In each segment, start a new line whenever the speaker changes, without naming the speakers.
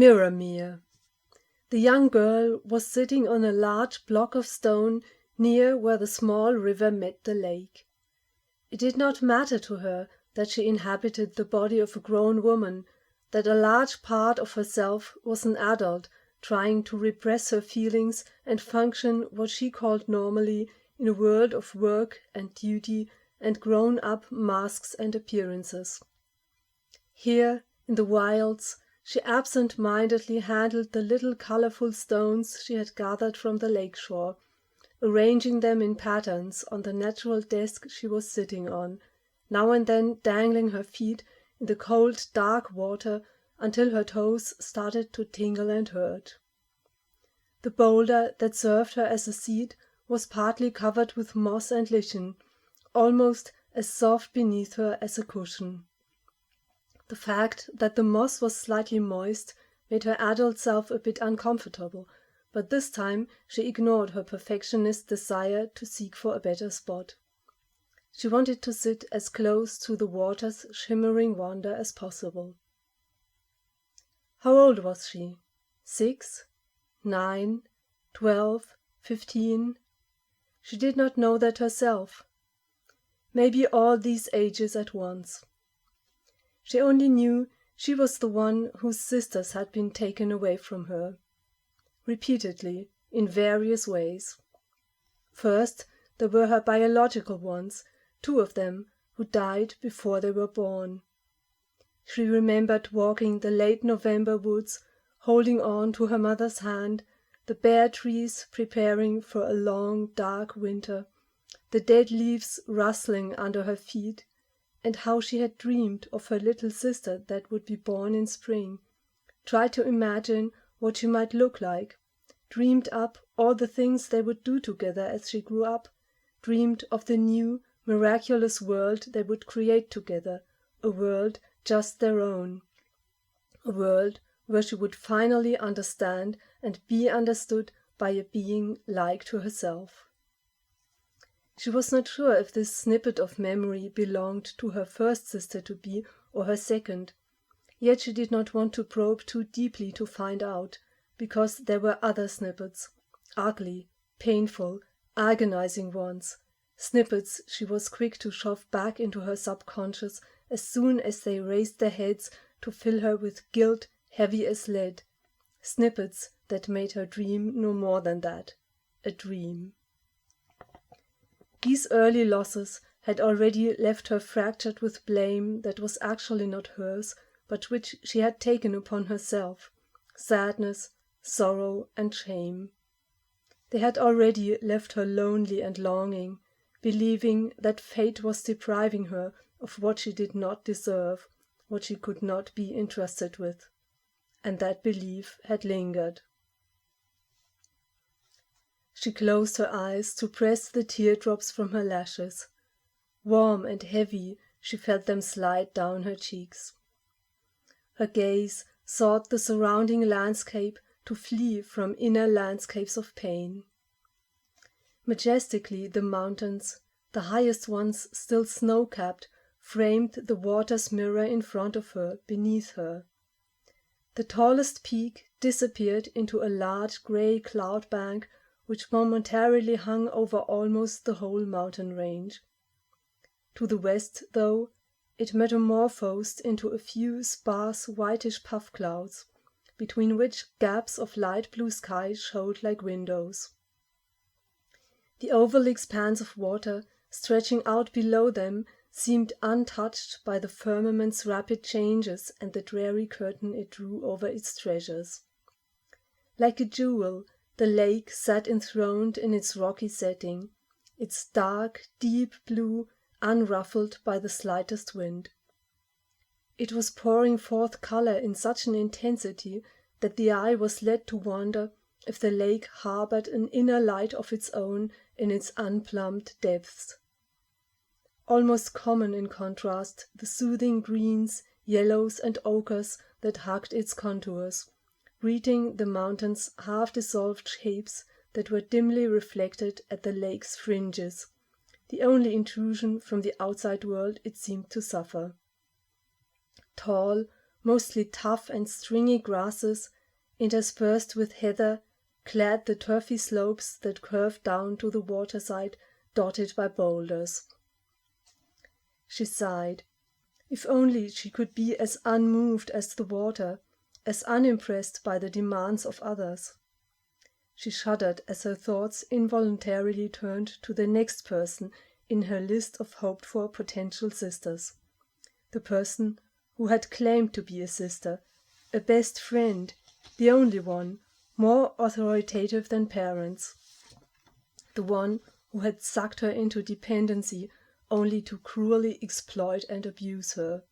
Mirrormere. The young girl was sitting on a large block of stone near where the small river met the lake. It did not matter to her that she inhabited the body of a grown woman, that a large part of herself was an adult trying to repress her feelings and function what she called normally in a world of work and duty and grown-up masks and appearances. Here, in the wilds, she absent-mindedly handled the little colorful stones she had gathered from the lake shore, arranging them in patterns on the natural desk she was sitting on, now and then dangling her feet in the cold dark water until her toes started to tingle and hurt. The boulder that served her as a seat was partly covered with moss and lichen, almost as soft beneath her as a cushion. The fact that the moss was slightly moist made her adult self a bit uncomfortable, but this time she ignored her perfectionist desire to seek for a better spot. She wanted to sit as close to the water's shimmering wonder as possible. How old was she? 6, 9, 12, 15? She did not know that herself. Maybe all these ages at once. She only knew she was the one whose sisters had been taken away from her. Repeatedly, in various ways. First, there were her biological ones, 2 of them, who died before they were born. She remembered walking the late November woods, holding on to her mother's hand, the bare trees preparing for a long, dark winter, the dead leaves rustling under her feet, and how she had dreamed of her little sister that would be born in spring, tried to imagine what she might look like, dreamed up all the things they would do together as she grew up, dreamed of the new, miraculous world they would create together, a world just their own, a world where she would finally understand and be understood by a being like to herself. She was not sure if this snippet of memory belonged to her first sister-to-be or her second, yet she did not want to probe too deeply to find out, because there were other snippets, ugly, painful, agonizing ones, snippets she was quick to shove back into her subconscious as soon as they raised their heads to fill her with guilt heavy as lead, snippets that made her dream no more than that, a dream. These early losses had already left her fractured with blame that was actually not hers, but which she had taken upon herself, sadness, sorrow, and shame. They had already left her lonely and longing, believing that fate was depriving her of what she did not deserve, what she could not be entrusted with. And that belief had lingered. She closed her eyes to press the teardrops from her lashes. Warm and heavy, she felt them slide down her cheeks. Her gaze sought the surrounding landscape to flee from inner landscapes of pain. Majestically the mountains, the highest ones still snow-capped, framed the water's mirror in front of her, beneath her. The tallest peak disappeared into a large grey cloud bank which momentarily hung over almost the whole mountain range. To the west, though, it metamorphosed into a few sparse whitish puff clouds, between which gaps of light blue sky showed like windows. The oval expanse of water stretching out below them seemed untouched by the firmament's rapid changes and the dreary curtain it drew over its treasures. Like a jewel, the lake sat enthroned in its rocky setting, its dark, deep blue unruffled by the slightest wind. It was pouring forth color in such an intensity that the eye was led to wonder if the lake harbored an inner light of its own in its unplumbed depths. Almost common in contrast, the soothing greens, yellows, and ochres that hugged its contours, greeting the mountain's half-dissolved shapes that were dimly reflected at the lake's fringes, the only intrusion from the outside world it seemed to suffer. Tall, mostly tough and stringy grasses, interspersed with heather, clad the turfy slopes that curved down to the waterside, dotted by boulders. She sighed. If only she could be as unmoved as the water, as unimpressed by the demands of others. She shuddered as her thoughts involuntarily turned to the next person in her list of hoped-for potential sisters. The person who had claimed to be a sister, a best friend, the only one, more authoritative than parents. The one who had sucked her into dependency only to cruelly exploit and abuse her.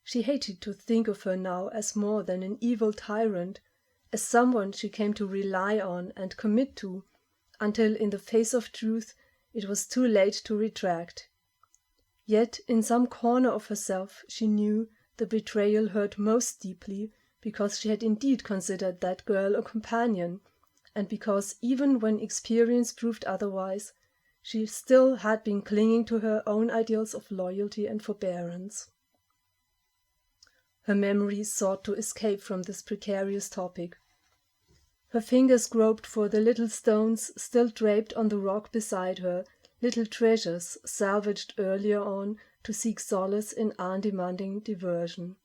She hated to think of her now as more than an evil tyrant, as someone she came to rely on and commit to, until in the face of truth it was too late to retract. Yet in some corner of herself she knew the betrayal hurt most deeply because she had indeed considered that girl a companion, and because even when experience proved otherwise, she still had been clinging to her own ideals of loyalty and forbearance. Her memory sought to escape from this precarious topic. Her fingers groped for the little stones still draped on the rock beside her, little treasures salvaged earlier on to seek solace in undemanding diversion.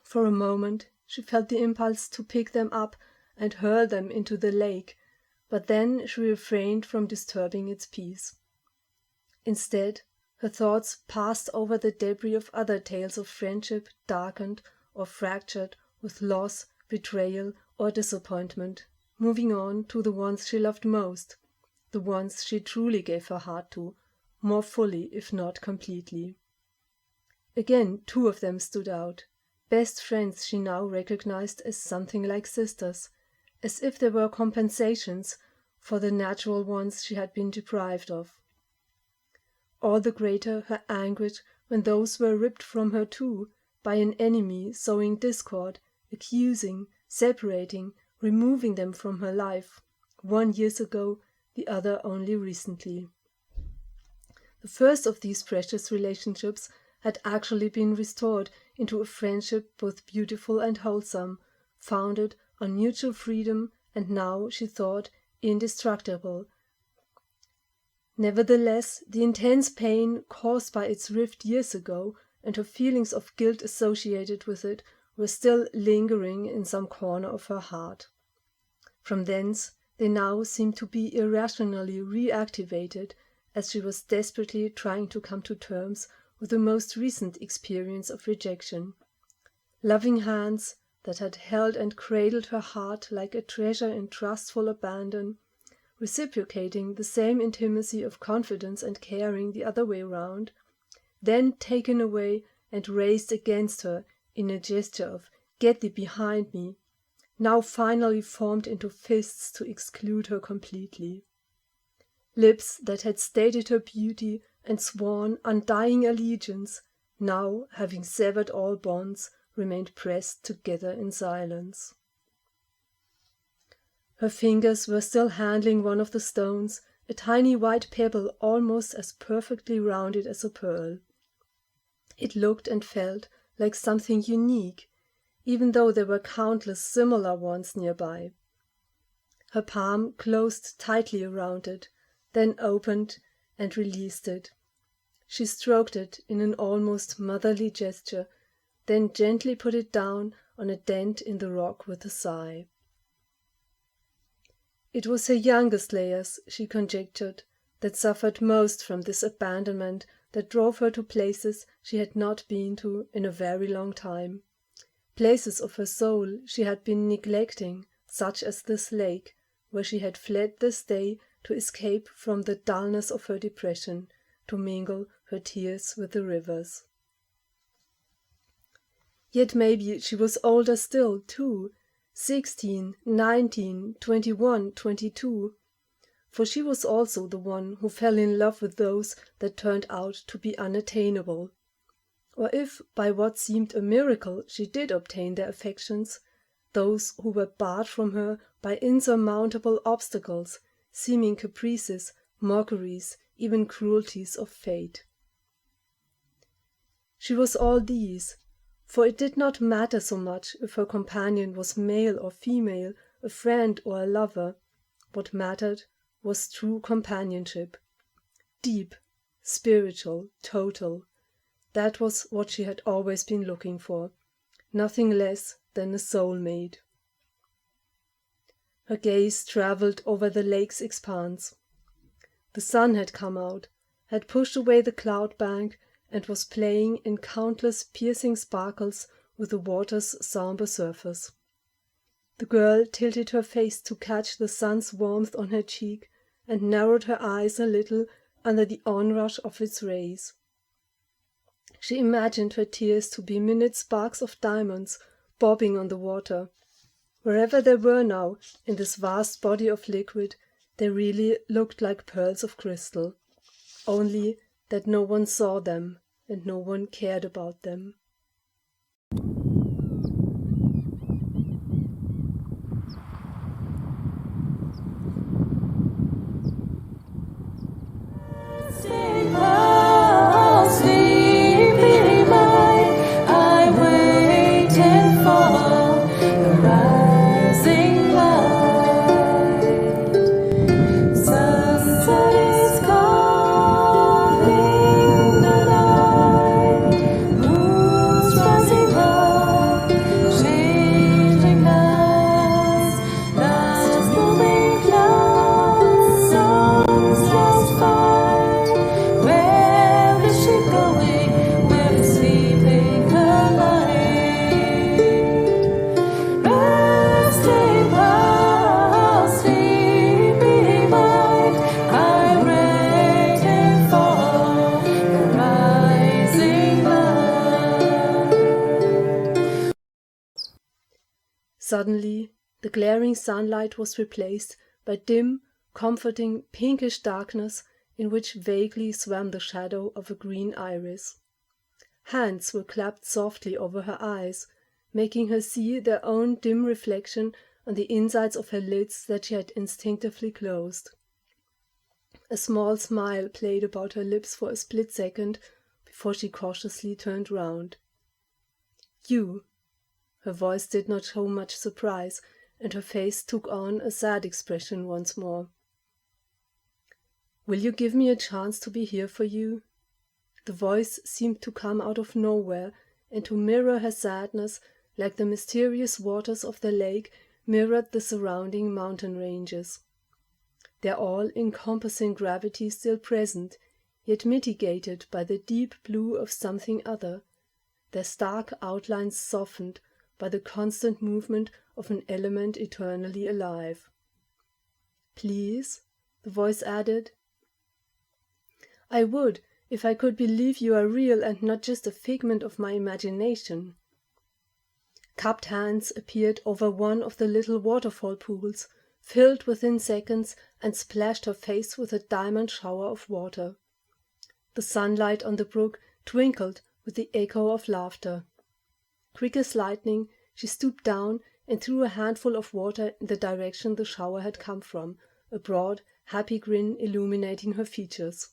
For a moment she felt the impulse to pick them up and hurl them into the lake, but then she refrained from disturbing its peace. Instead, her thoughts passed over the debris of other tales of friendship darkened or fractured with loss, betrayal, or disappointment, moving on to the ones she loved most, the ones she truly gave her heart to, more fully if not completely. Again 2 of them stood out, best friends she now recognized as something like sisters, as if they were compensations for the natural ones she had been deprived of. All the greater her anguish when those were ripped from her too, by an enemy sowing discord, accusing, separating, removing them from her life, 1 year ago, the other only recently. The first of these precious relationships had actually been restored into a friendship both beautiful and wholesome, founded on mutual freedom, and now, she thought, indestructible. Nevertheless, the intense pain caused by its rift years ago, and her feelings of guilt associated with it, were still lingering in some corner of her heart. From thence they now seemed to be irrationally reactivated, as she was desperately trying to come to terms with the most recent experience of rejection. Loving hands that had held and cradled her heart like a treasure in trustful abandon, reciprocating the same intimacy of confidence and caring the other way round, then taken away and raised against her in a gesture of "get thee behind me," now finally formed into fists to exclude her completely. Lips that had stated her beauty and sworn undying allegiance, now, having severed all bonds, remained pressed together in silence. Her fingers were still handling one of the stones, a tiny white pebble almost as perfectly rounded as a pearl. It looked and felt like something unique, even though there were countless similar ones nearby. Her palm closed tightly around it, then opened and released it. She stroked it in an almost motherly gesture, then gently put it down on a dent in the rock with a sigh. It was her younger slayers, she conjectured, that suffered most from this abandonment that drove her to places she had not been to in a very long time. Places of her soul she had been neglecting, such as this lake, where she had fled this day to escape from the dullness of her depression, to mingle her tears with the rivers. Yet maybe she was older still, too, 16, 19, 21, 22, for she was also the one who fell in love with those that turned out to be unattainable. Or if, by what seemed a miracle, she did obtain their affections, those who were barred from her by insurmountable obstacles, seeming caprices, mockeries, even cruelties of fate. She was all these, for it did not matter so much if her companion was male or female, a friend or a lover. What mattered was true companionship. Deep, spiritual, total. That was what she had always been looking for, nothing less than a soulmate. Her gaze travelled over the lake's expanse. The sun had come out, had pushed away the cloud bank, and was playing in countless piercing sparkles with the water's sombre surface. The girl tilted her face to catch the sun's warmth on her cheek, and narrowed her eyes a little under the onrush of its rays. She imagined her tears to be minute sparks of diamonds bobbing on the water. Wherever they were now, in this vast body of liquid, they really looked like pearls of crystal, only that no one saw them and no one cared about them. Suddenly, the glaring sunlight was replaced by dim, comforting, pinkish darkness in which vaguely swam the shadow of a green iris. Hands were clapped softly over her eyes, making her see their own dim reflection on the insides of her lids that she had instinctively closed. A small smile played about her lips for a split second before she cautiously turned round. "You." Her voice did not show much surprise, and her face took on a sad expression once more. "Will you give me a chance to be here for you?" The voice seemed to come out of nowhere and to mirror her sadness like the mysterious waters of the lake mirrored the surrounding mountain ranges. Their all-encompassing gravity still present, yet mitigated by the deep blue of something other, their stark outlines softened by the constant movement of an element eternally alive. "Please?" the voice added. "I would, if I could believe you are real and not just a figment of my imagination." Cupped hands appeared over one of the little waterfall pools, filled within seconds, and splashed her face with a diamond shower of water. The sunlight on the brook twinkled with the echo of laughter. Quick as lightning, she stooped down and threw a handful of water in the direction the shower had come from, a broad, happy grin illuminating her features.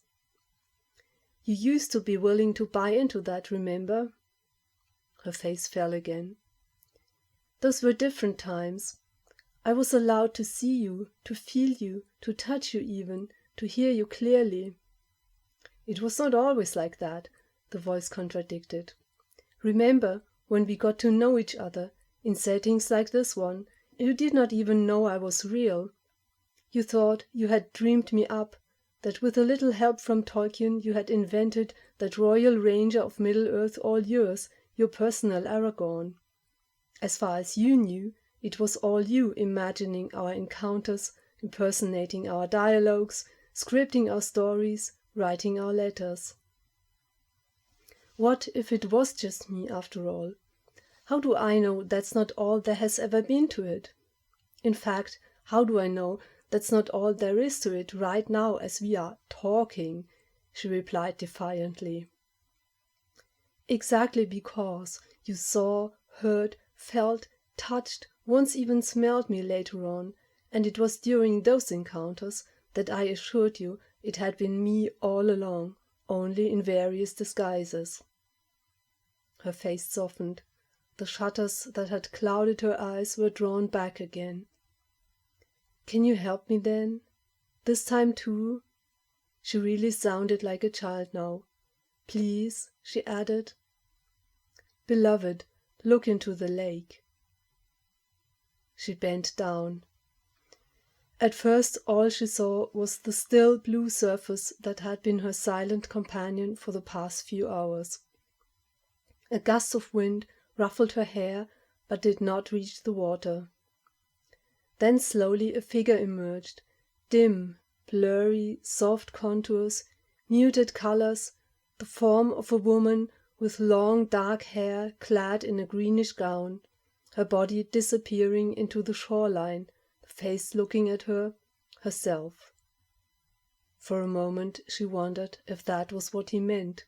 "You used to be willing to buy into that, remember?" Her face fell again. "Those were different times. I was allowed to see you, to feel you, to touch you even, to hear you clearly." "It was not always like that," the voice contradicted. "Remember when we got to know each other, in settings like this one, you did not even know I was real. You thought you had dreamed me up, that with a little help from Tolkien you had invented that royal ranger of Middle-earth all yours, your personal Aragorn. As far as you knew, it was all you imagining our encounters, impersonating our dialogues, scripting our stories, writing our letters. What if it was just me after all? How do I know that's not all there has ever been to it? In fact, how do I know that's not all there is to it right now as we are talking?" she replied defiantly. "Exactly because you saw, heard, felt, touched, once even smelled me later on, and it was during those encounters that I assured you it had been me all along, only in various disguises." Her face softened. The shutters that had clouded her eyes were drawn back again. "Can you help me then? This time too?" She really sounded like a child now. "Please," she added. "Beloved, look into the lake." She bent down. At first all she saw was the still blue surface that had been her silent companion for the past few hours. A gust of wind ruffled her hair, but did not reach the water. Then slowly a figure emerged, dim, blurry, soft contours, muted colors, the form of a woman with long dark hair clad in a greenish gown, her body disappearing into the shoreline, the face looking at her, herself. For a moment she wondered if that was what he meant.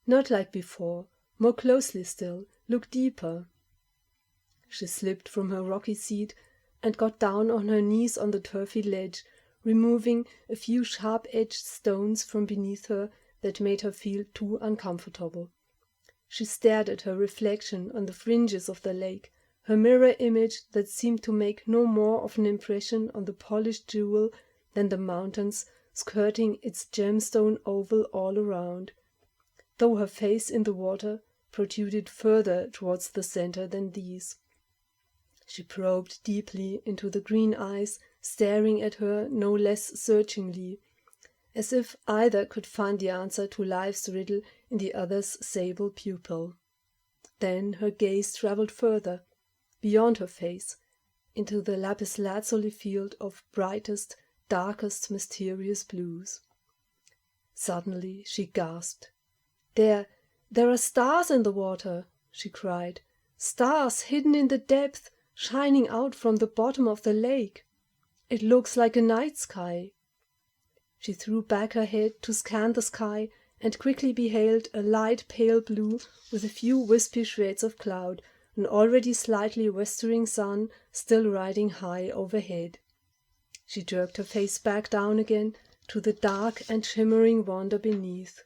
"Not like before, more closely still, look deeper." She slipped from her rocky seat and got down on her knees on the turfy ledge, removing a few sharp-edged stones from beneath her that made her feel too uncomfortable. She stared at her reflection on the fringes of the lake, her mirror image that seemed to make no more of an impression on the polished jewel than the mountains skirting its gemstone oval all around, though her face in the water protruded further towards the center than these. She probed deeply into the green eyes, staring at her no less searchingly, as if either could find the answer to life's riddle in the other's sable pupil. Then her gaze traveled further, beyond her face, into the lapis-lazuli field of brightest, darkest, mysterious blues. Suddenly she gasped. There are stars in the water," she cried. "Stars hidden in the depth, shining out from the bottom of the lake. It looks like a night sky." She threw back her head to scan the sky and quickly beheld a light pale blue with a few wispy shreds of cloud, an already slightly westering sun still riding high overhead. She jerked her face back down again to the dark and shimmering wonder beneath.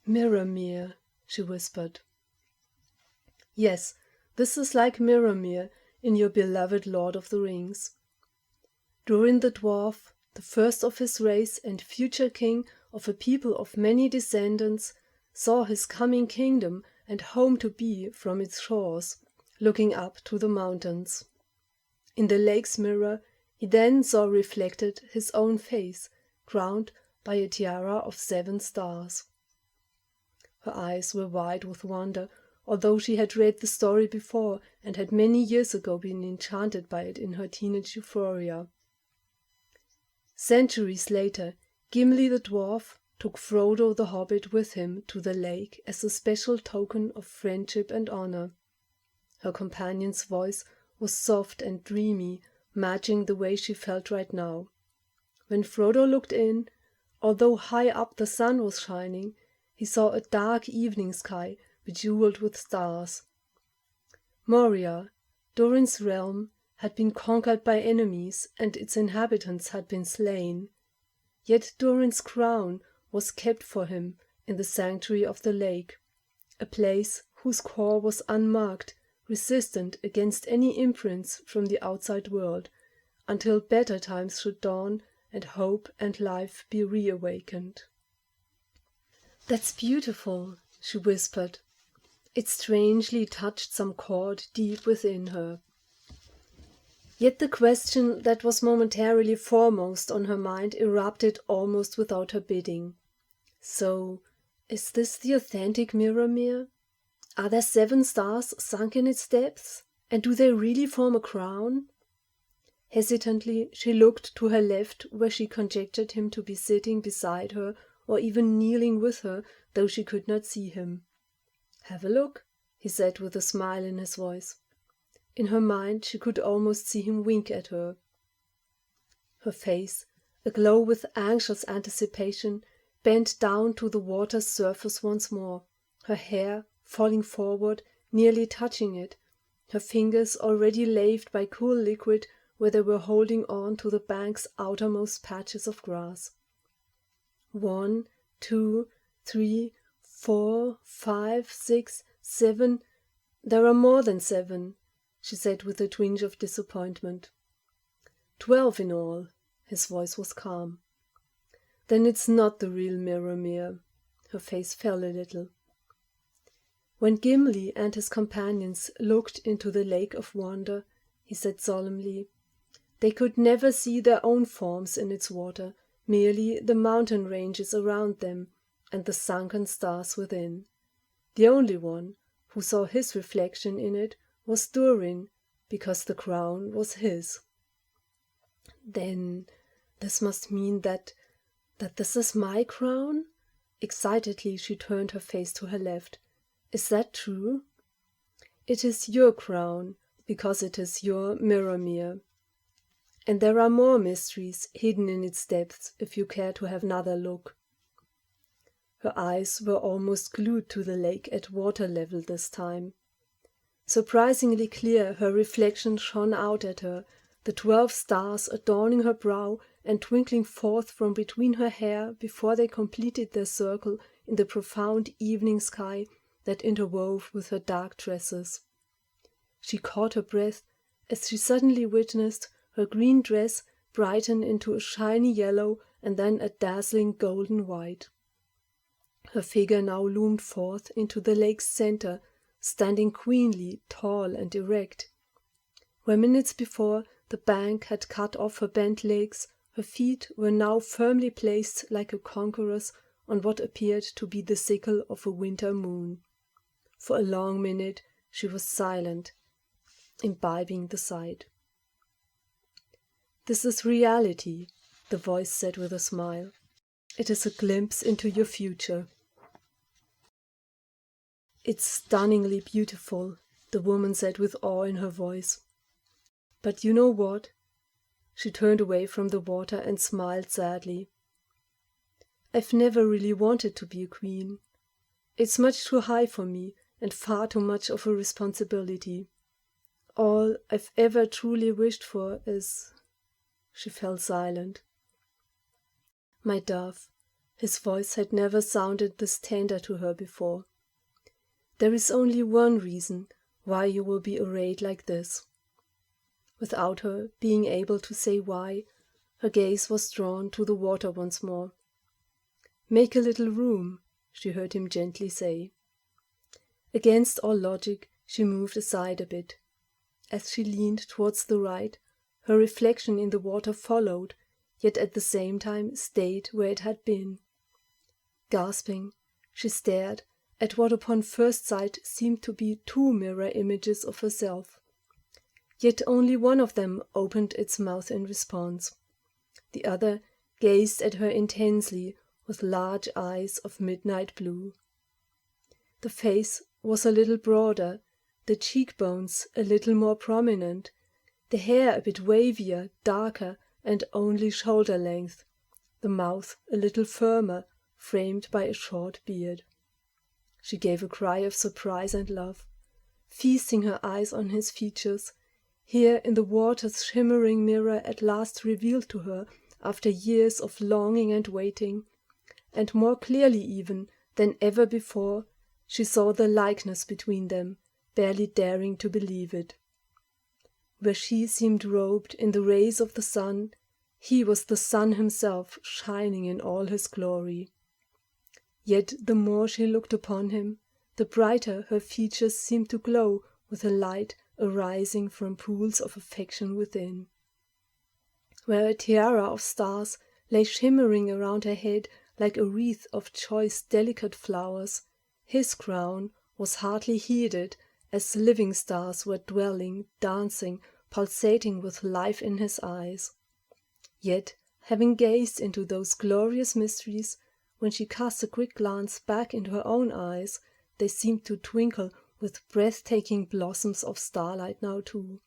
"Mirrormere," she whispered. "Yes, this is like Mirrormere in your beloved Lord of the Rings. Durin the dwarf, the first of his race and future king of a people of many descendants, saw his coming kingdom and home to be from its shores, looking up to the mountains. In the lake's mirror he then saw reflected his own face, crowned by a tiara of 7 stars. Her eyes were wide with wonder, although she had read the story before and had many years ago been enchanted by it in her teenage euphoria. Centuries later, Gimli the dwarf took Frodo the hobbit with him to the lake as a special token of friendship and honor. Her companion's voice was soft and dreamy, matching the way she felt right now. When Frodo looked in, although high up the sun was shining, he saw a dark evening sky bejeweled with stars. Moria, Durin's realm, had been conquered by enemies and its inhabitants had been slain. Yet Durin's crown was kept for him in the sanctuary of the lake, a place whose core was unmarked, resistant against any imprints from the outside world, until better times should dawn and hope and life be reawakened. "That's beautiful," she whispered. It strangely touched some chord deep within her. Yet the question that was momentarily foremost on her mind erupted almost without her bidding. So, is this the authentic Mirrormere? Are there 7 stars sunk in its depths? And do they really form a crown? Hesitantly, she looked to her left, where she conjectured him to be sitting beside her or even kneeling with her, though she could not see him. "Have a look," he said with a smile in his voice. In her mind she could almost see him wink at her. Her face, aglow with anxious anticipation, bent down to the water's surface once more, her hair falling forward, nearly touching it, her fingers already laved by cool liquid where they were holding on to the bank's outermost patches of grass. 1, 2, 3, 4, 5, 6, 7. There are more than 7, she said with a twinge of disappointment. 12 in all. His voice was calm. Then it's not the real Mirrormere. Her face fell a little. When Gimli and his companions looked into the Lake of Wonder, he said solemnly, they could never see their own forms in its water, merely the mountain ranges around them and the sunken stars within. The only one who saw his reflection in it was Durin, because the crown was his. Then this must mean that this is my crown? Excitedly she turned her face to her left. Is that true? It is your crown, because it is your Mirrormere. And there are more mysteries hidden in its depths if you care to have another look. Her eyes were almost glued to the lake at water level this time. Surprisingly clear, her reflection shone out at her, the 12 stars adorning her brow and twinkling forth from between her hair before they completed their circle in the profound evening sky that interwove with her dark tresses. She caught her breath as she suddenly witnessed her green dress brighten into a shiny yellow and then a dazzling golden white. Her figure now loomed forth into the lake's center, standing queenly, tall and erect. Where minutes before the bank had cut off her bent legs, her feet were now firmly placed like a conqueror's on what appeared to be the sickle of a winter moon. For a long minute she was silent, imbibing the sight. "This is reality," the voice said with a smile. "It is a glimpse into your future." "It's stunningly beautiful," the woman said with awe in her voice. "But you know what?" She turned away from the water and smiled sadly. "I've never really wanted to be a queen. It's much too high for me and far too much of a responsibility. All I've ever truly wished for is—" She fell silent. "My dove," his voice had never sounded this tender to her before. "There is only one reason why you will be arrayed like this." Without her being able to say why, her gaze was drawn to the water once more. "Make a little room," she heard him gently say. Against all logic, she moved aside a bit. As she leaned towards the right, her reflection in the water followed, yet at the same time stayed where it had been. Gasping, she stared at what upon first sight seemed to be 2 mirror images of herself. Yet only one of them opened its mouth in response. The other gazed at her intensely with large eyes of midnight blue. The face was a little broader, the cheekbones a little more prominent, the hair a bit wavier, darker, and only shoulder length, the mouth a little firmer, framed by a short beard. She gave a cry of surprise and love, feasting her eyes on his features, here in the water's shimmering mirror at last revealed to her after years of longing and waiting, and more clearly even than ever before, she saw the likeness between them, barely daring to believe it. Where she seemed robed in the rays of the sun, he was the sun himself shining in all his glory. Yet the more she looked upon him, the brighter her features seemed to glow with a light arising from pools of affection within. Where a tiara of stars lay shimmering around her head like a wreath of choice delicate flowers, his crown was hardly heeded as living stars were dwelling, dancing, pulsating with life in his eyes. Yet, having gazed into those glorious mysteries, when she cast a quick glance back into her own eyes, they seemed to twinkle with breathtaking blossoms of starlight now too,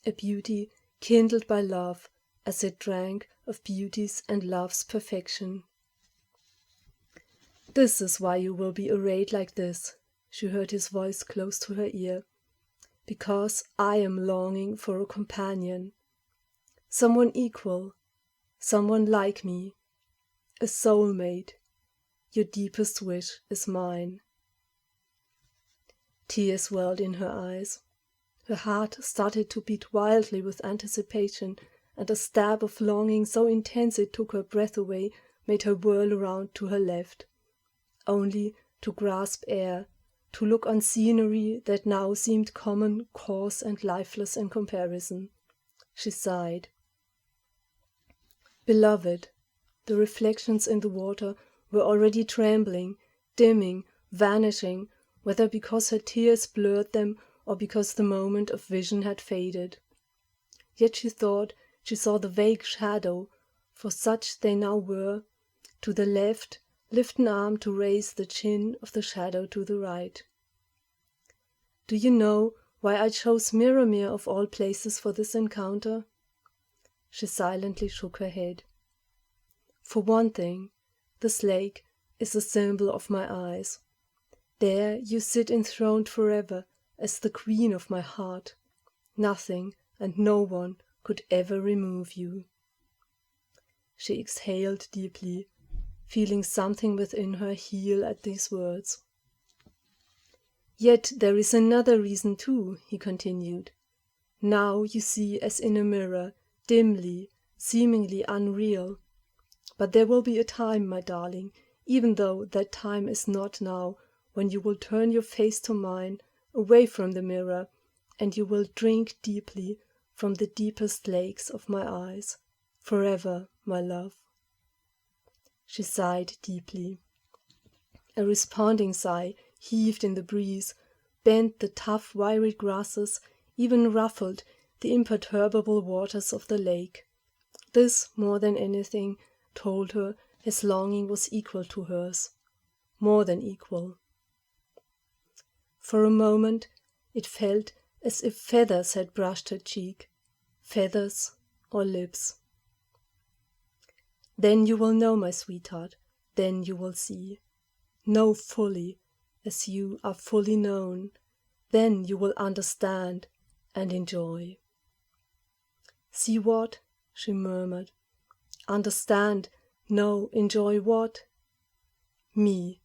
a beauty kindled by love as it drank of beauty's and love's perfection. "This is why you will be arrayed like this," she heard his voice close to her ear, "because I am longing for a companion, someone equal, someone like me, a soulmate. Your deepest wish is mine." Tears welled in her eyes. Her heart started to beat wildly with anticipation, and a stab of longing so intense it took her breath away made her whirl around to her left, only to grasp air, to look on scenery that now seemed common, coarse, and lifeless in comparison. She sighed. Beloved, the reflections in the water were already trembling, dimming, vanishing, whether because her tears blurred them or because the moment of vision had faded. Yet she thought she saw the vague shadow, for such they now were, to the left, lift an arm to raise the chin of the shadow to the right. "Do you know why I chose Mirrormere of all places for this encounter?" She silently shook her head. "For one thing, this lake is a symbol of my eyes. There you sit enthroned forever as the queen of my heart. Nothing and no one could ever remove you." She exhaled deeply, feeling something within her heal at these words. "Yet there is another reason too," he continued. "Now you see as in a mirror, dimly, seemingly unreal. But there will be a time, my darling, even though that time is not now, when you will turn your face to mine, away from the mirror, and you will drink deeply from the deepest lakes of my eyes, forever, my love." She sighed deeply. A responding sigh heaved in the breeze, bent the tough, wiry grasses, even ruffled the imperturbable waters of the lake. This, more than anything, told her his longing was equal to hers, more than equal. For a moment it felt as if feathers had brushed her cheek, feathers or lips. "Then you will know, my sweetheart, then you will see. Know fully, as you are fully known. Then you will understand and enjoy." "See what?" she murmured. "Understand, know, enjoy what?" "Me,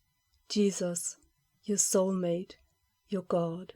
Jesus, your soulmate, your God."